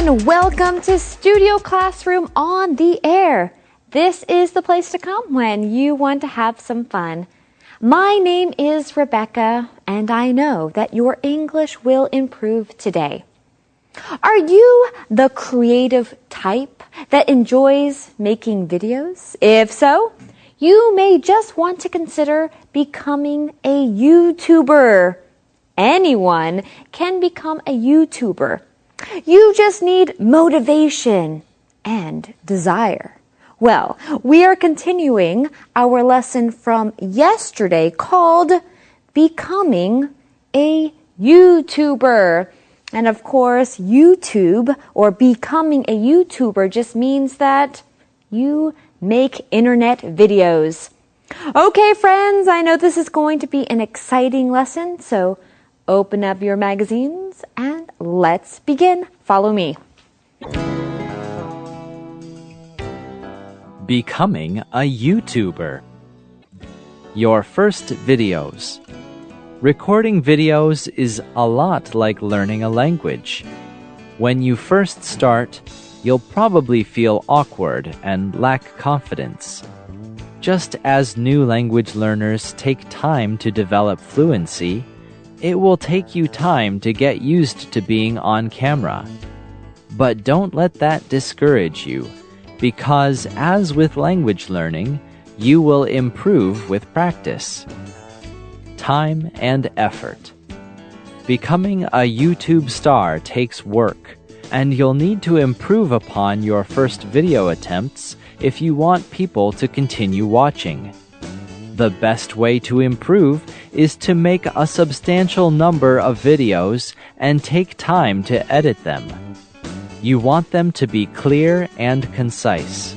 everyone, welcome to Studio Classroom on the Air. This is the place to come when you want to have some fun. My name is Rebecca, and I know that your English will improve today. Are you the creative type that enjoys making videos? If so, you may just want to consider becoming a YouTuber. Anyone can become a YouTuber. You just need motivation and desire. Well, we are continuing our lesson from yesterday called Becoming a YouTuber. And of course, YouTube or becoming a YouTuber just means that you make internet videos. Okay, friends, I know this is going to be an exciting lesson, so open up your magazines and let's begin. Follow me. Becoming a YouTuber. Your first videos. Recording videos is a lot like learning a language. When you first start, you'll probably feel awkward and lack confidence. Just as new language learners take time to develop fluency, it will take you time to get used to being on camera. But don't let that discourage you, because as with language learning, you will improve with practice. Time and effort. Becoming a YouTube star takes work, and you'll need to improve upon your first video attempts if you want people to continue watching. The best way to improve is to make a substantial number of videos and take time to edit them. You want them to be clear and concise.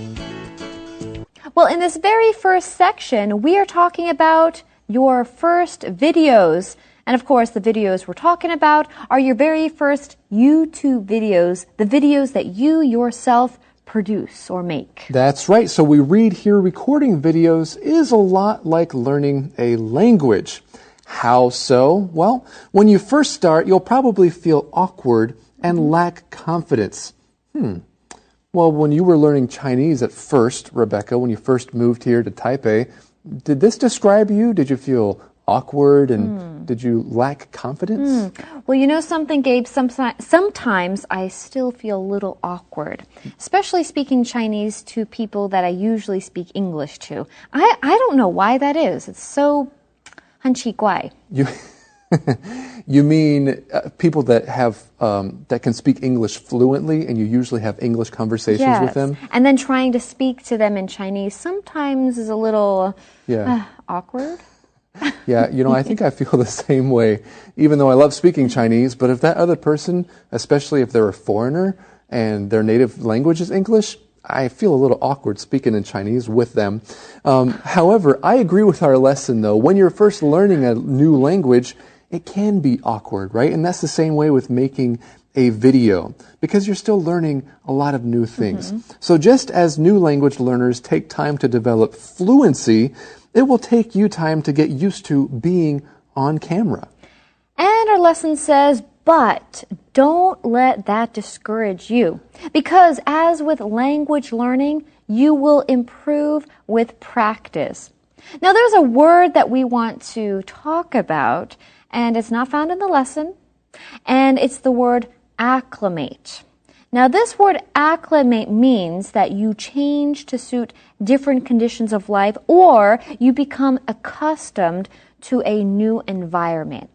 Well, in this very first section, we are talking about your first videos. And of course, the videos we're talking about are your very first YouTube videos, the videos that you yourself produce or make. That's right. So we read here, recording videos is a lot like learning a language. How so? Well, when you first start, you'll probably feel awkward and lack confidence. Well, when you were learning Chinese at first, Rebecca, when you first moved here to Taipei, did this describe you? Did you feel awkward and did you lack confidence? Well, you know something, Gabe, sometimes I still feel a little awkward, especially speaking Chinese to people that I usually speak English to. I don't know why that is. It's so 很奇怪. You mean people that have that can speak English fluently and you usually have English conversations with them? And then trying to speak to them in Chinese sometimes is a little awkward. Yeah, you know, I think I feel the same way, even though I love speaking Chinese, but if that other person, especially if they're a foreigner and their native language is English, I feel a little awkward speaking in Chinese with them. However, I agree with our lesson, though. When you're first learning a new language, it can be awkward, right? And that's the same way with making a video, because you're still learning a lot of new things. So just as new language learners take time to develop fluency, it will take you time to get used to being on camera. And our lesson says, but don't let that discourage you, because as with language learning, you will improve with practice. Now, there's a word that we want to talk about, and it's not found in the lesson, and it's the word acclimate. Now, this word acclimate means that you change to suit different conditions of life, or you become accustomed to a new environment.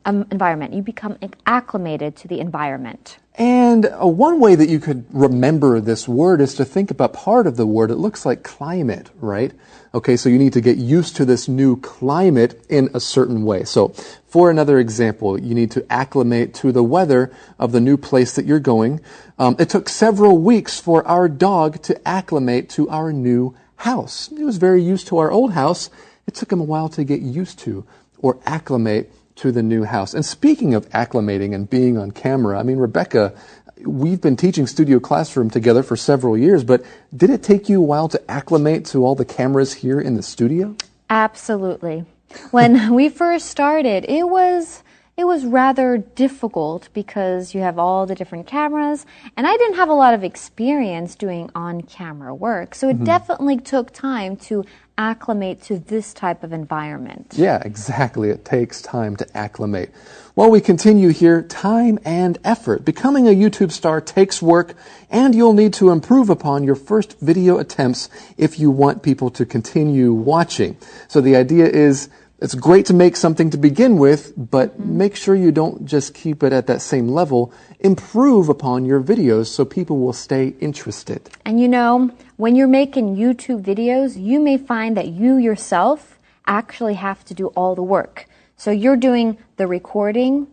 You become acclimated to the environment. And one way that you could remember this word is to think about part of the word. It looks like climate, right? Okay, so you need to get used to this new climate in a certain way. So for another example, you need to acclimate to the weather of the new place that you're going. It took several weeks for our dog to acclimate to our new house. He was very used to our old house. It took him a while to get used to or acclimate to the new house. And speaking of acclimating and being on camera, I mean, Rebecca, we've been teaching Studio Classroom together for several years, but did it take you a while to acclimate to all the cameras here in the studio? Absolutely. When we first started, it was it was rather difficult because you have all the different cameras, and I didn't have a lot of experience doing on-camera work, so it definitely took time to acclimate to this type of environment. Yeah, exactly. It takes time to acclimate. While we continue here, time and effort. Becoming a YouTube star takes work, and you'll need to improve upon your first video attempts if you want people to continue watching. So the idea is, it's great to make something to begin with, but make sure you don't just keep it at that same level. Improve upon your videos so people will stay interested. And you know, when you're making YouTube videos, you may find that you yourself actually have to do all the work. So you're doing the recording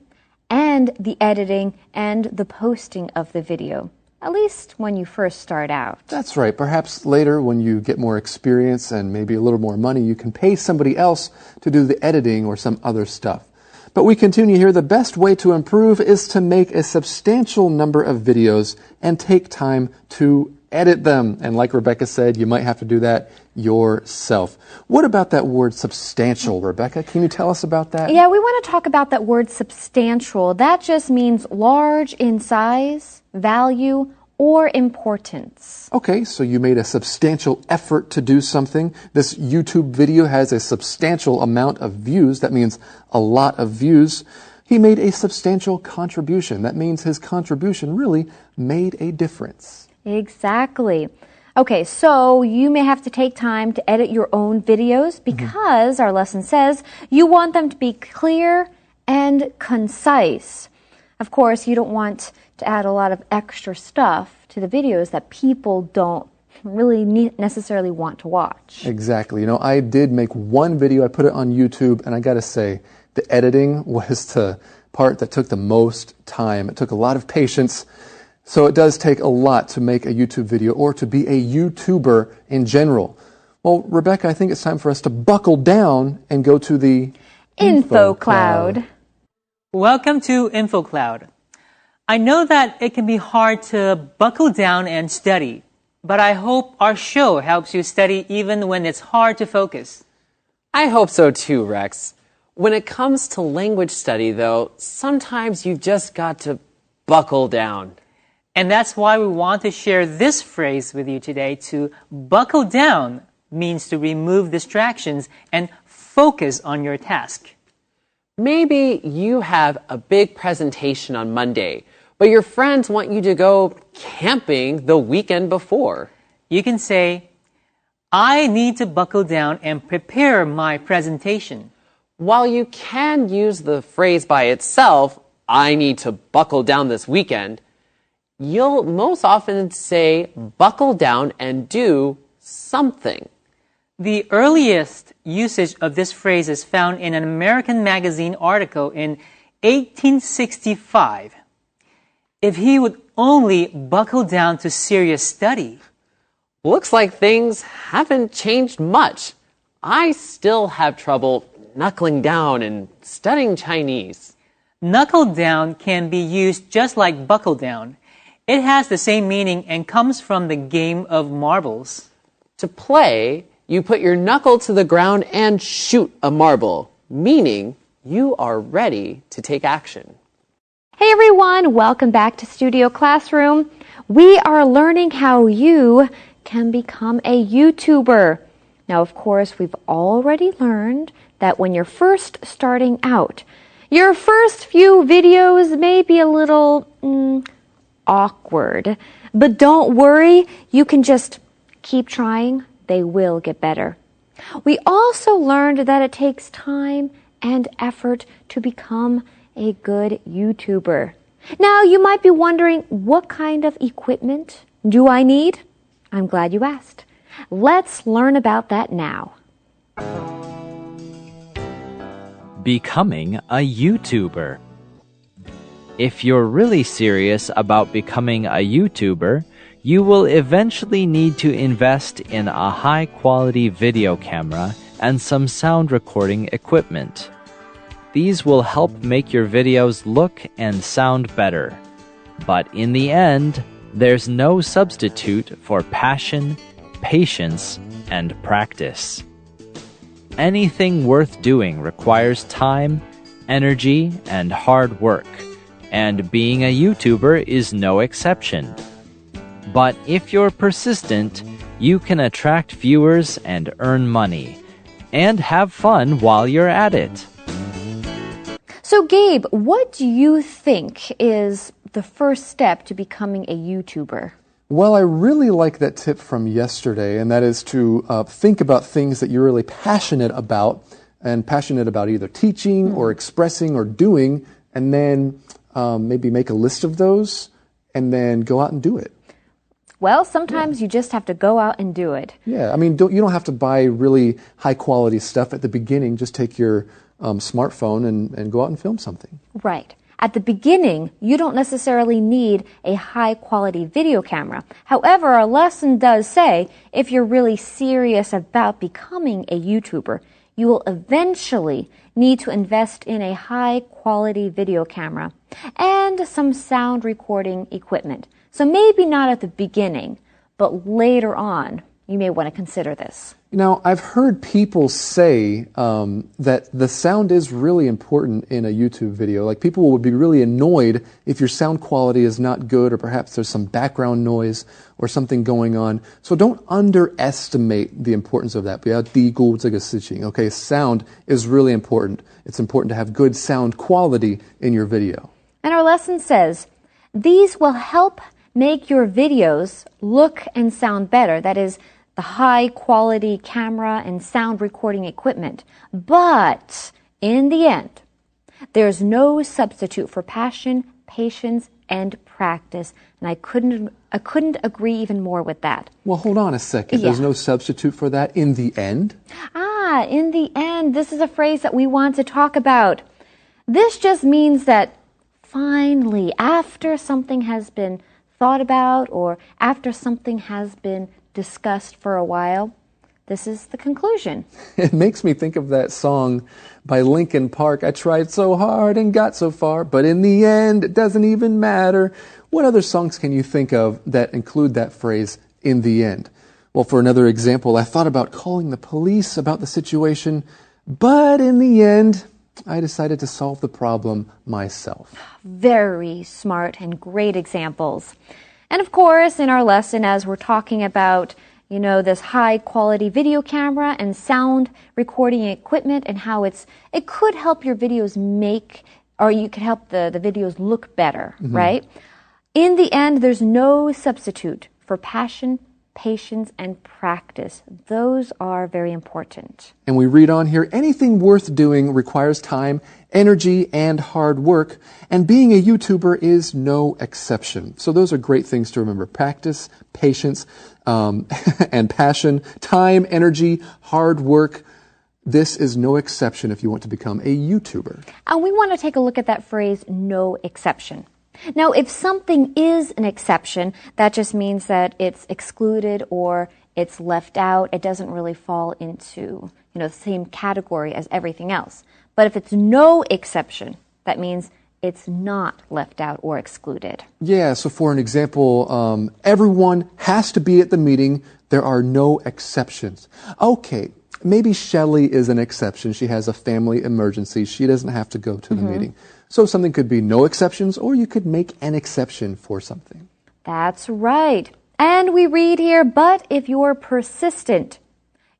and the editing and the posting of the video. At least when you first start out. That's right. Perhaps later when you get more experience and maybe a little more money, you can pay somebody else to do the editing or some other stuff. But we continue here. The best way to improve is to make a substantial number of videos and take time to edit them. And like Rebecca said, you might have to do that yourself. What about that word substantial, Rebecca? Can you tell us about that? Yeah, we want to talk about that word substantial. That just means large in size, value, or importance. Okay, so you made a substantial effort to do something. This YouTube video has a substantial amount of views. That means a lot of views. He made a substantial contribution. That means his contribution really made a difference. Exactly. Okay, so you may have to take time to edit your own videos because our lesson says you want them to be clear and concise. Of course, you don't want to add a lot of extra stuff to the videos that people don't really necessarily want to watch. Exactly. You know, I did make one video. I put it on YouTube, and I got to say, the editing was the part that took the most time. It took a lot of patience. So it does take a lot to make a YouTube video or to be a YouTuber in general. Well, Rebecca, I think it's time for us to buckle down and go to the Info Cloud. Welcome to Info Cloud. I know that it can be hard to buckle down and study, but I hope our show helps you study even when it's hard to focus. I hope so too, Rex. When it comes to language study, though, sometimes you've just got to buckle down. And that's why we want to share this phrase with you today. To buckle down means to remove distractions and focus on your task. Maybe you have a big presentation on Monday, but your friends want you to go camping the weekend before. You can say, I need to buckle down and prepare my presentation. While you can use the phrase by itself, I need to buckle down this weekend, you'll most often say buckle down and do something. The earliest usage of this phrase is found in an American magazine article in 1865. If he would only buckle down to serious study. Looks like things haven't changed much. I still have trouble knuckling down and studying Chinese. Knuckle down can be used just like buckle down. It has the same meaning and comes from the game of marbles. To play, you put your knuckle to the ground and shoot a marble, meaning you are ready to take action. Hey everyone, welcome back to Studio Classroom. We are learning how you can become a YouTuber. Now, of course, we've already learned that when you're first starting out, your first few videos may be a little awkward. But don't worry, you can just keep trying. They will get better. We also learned that it takes time and effort to become a good YouTuber. Now, you might be wondering, what kind of equipment do I need? I'm glad you asked. Let's learn about that now. Becoming a YouTuber. If you're really serious about becoming a YouTuber, you will eventually need to invest in a high-quality video camera and some sound recording equipment. These will help make your videos look and sound better. But in the end, there's no substitute for passion, patience, and practice. Anything worth doing requires time energy, and hard work, and being a YouTuber is no exception. But if you're persistent, you can attract viewers and earn money, and have fun while you're at it. So, Gabe, what do you think is the first step to becoming a YouTuber? Well, I really like that tip from yesterday, and that is to think about things that you're really passionate about, and passionate about either teaching or expressing or doing, and then maybe make a list of those, and then go out and do it. Well, sometimes you just have to go out and do it. Yeah, I mean, you don't have to buy really high-quality stuff at the beginning. Just take your smartphone and go out and film something. Right. At the beginning, you don't necessarily need a high-quality video camera. However, our lesson does say if you're really serious about becoming a YouTuber, you will eventually need to invest in a high-quality video camera and some sound recording equipment. So maybe not at the beginning, but later on, you may want to consider this. You know, I've heard people say that the sound is really important in a YouTube video. Like, people would be really annoyed if your sound quality is not good, or perhaps there's some background noise or something going on. So don't underestimate the importance of that. 不要低估这个事情. Okay, sound is really important. It's important to have good sound quality in your video. And our lesson says, these will help make your videos look and sound better. That is, the high-quality camera and sound recording equipment. But in the end, there's no substitute for passion, patience, and practice. And I couldn't agree even more with that. Well, hold on a second. Yeah. There's no substitute for that in the end? In the end, this is a phrase that we want to talk about. This just means that finally, after something has been thought about or after something has been discussed for a while, this is the conclusion. It makes me think of that song by Linkin Park, I tried so hard and got so far, but in the end, it doesn't even matter. What other songs can you think of that include that phrase, in the end? Well, for another example, I thought about calling the police about the situation, but in the end, I decided to solve the problem myself. Very smart and great examples. And of course, in our lesson, as we're talking about, this high-quality video camera and sound recording equipment and how it could help your videos you could help the videos look better, right? In the end, there's no substitute for passion, patience, and practice. Those are very important. And we read on here, anything worth doing requires time, energy, and hard work, and being a YouTuber is no exception. So those are great things to remember. Practice, patience, and passion, time, energy, hard work. This is no exception if you want to become a YouTuber. And we want to take a look at that phrase, no exception. Now, if something is an exception, that just means that it's excluded or it's left out. It doesn't really fall into, the same category as everything else. But if it's no exception, that means it's not left out or excluded. Yeah, so for an example, everyone has to be at the meeting. There are no exceptions. Okay, maybe Shelley is an exception. She has a family emergency. She doesn't have to go to the meeting. So something could be no exceptions, or you could make an exception for something. That's right. And we read here, but if you're persistent,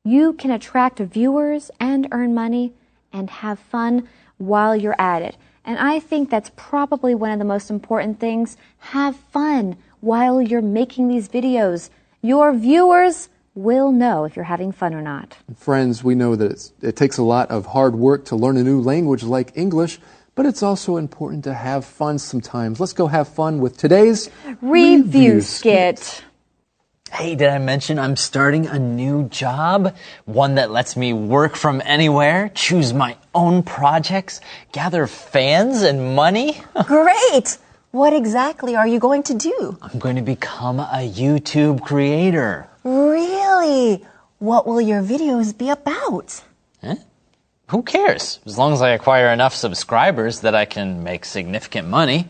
you can attract viewers and earn money and have fun while you're at it. And I think that's probably one of the most important things. Have fun while you're making these videos. Your viewers will know if you're having fun or not. Friends, we know that it takes a lot of hard work to learn a new language like English, but it's also important to have fun sometimes. Let's go have fun with today's Review Skit. Hey, did I mention I'm starting a new job? One that lets me work from anywhere, choose my own projects, gather fans and money? Great! What exactly are you going to do? I'm going to become a YouTube creator. Really? What will your videos be about? Who cares? As long as I acquire enough subscribers that I can make significant money.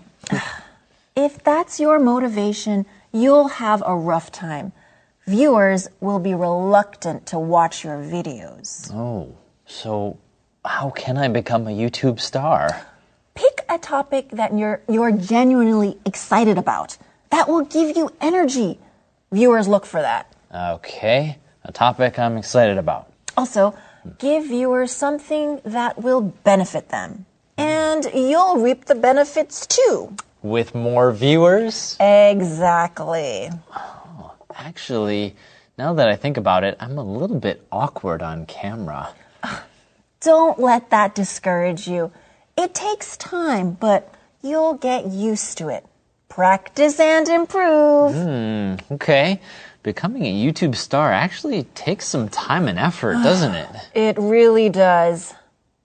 If that's your motivation, you'll have a rough time. Viewers will be reluctant to watch your videos. Oh, so How can I become a YouTube star? Pick a topic that you're genuinely excited about. That will give you energy. Viewers look for that. Okay, a topic I'm excited about. Also, give viewers something that will benefit them. And you'll reap the benefits too. With more viewers? Exactly. Actually, now that I think about it, I'm a little bit awkward on camera. Don't let that discourage you. It takes time, but you'll get used to it. Practice and improve. Okay. Becoming a YouTube star actually takes some time and effort, doesn't it? It really does.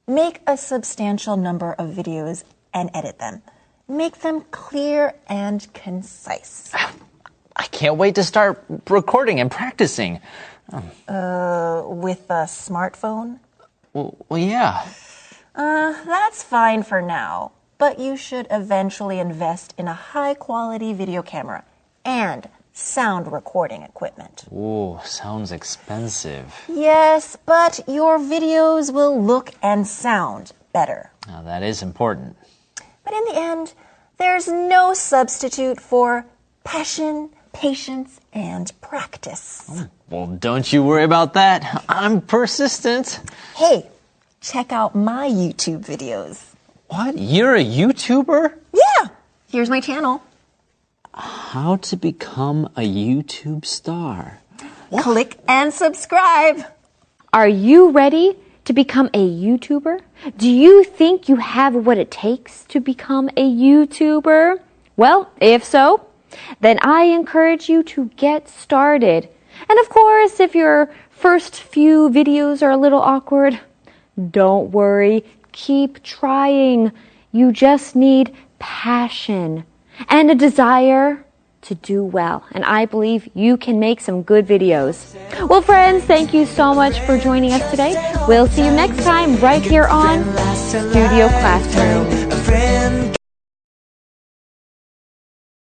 Make a substantial number of videos and edit them. Make them clear and concise. I can't wait to start recording and practicing. With a smartphone? Well, yeah. That's fine for now, but you should eventually invest in a high-quality video camera and sound recording equipment. Ooh, sounds expensive. Yes, but your videos will look and sound better. Now, that is important. But in the end, there's no substitute for passion, patience, and practice. Well, don't you worry about that. I'm persistent. Hey, check out my YouTube videos. What? You're a YouTuber? Yeah, here's my channel. How to become a YouTube star? Click and subscribe. Are you ready to become a YouTuber? Do you think you have what it takes to become a YouTuber? Well, if so, then I encourage you to get started. And of course, if your first few videos are a little awkward, don't worry, keep trying. You just need passion and a desire to do well. And I believe you can make some good videos. Well, friends, thank you so much for joining us today. We'll see you next time right here on Studio Classroom.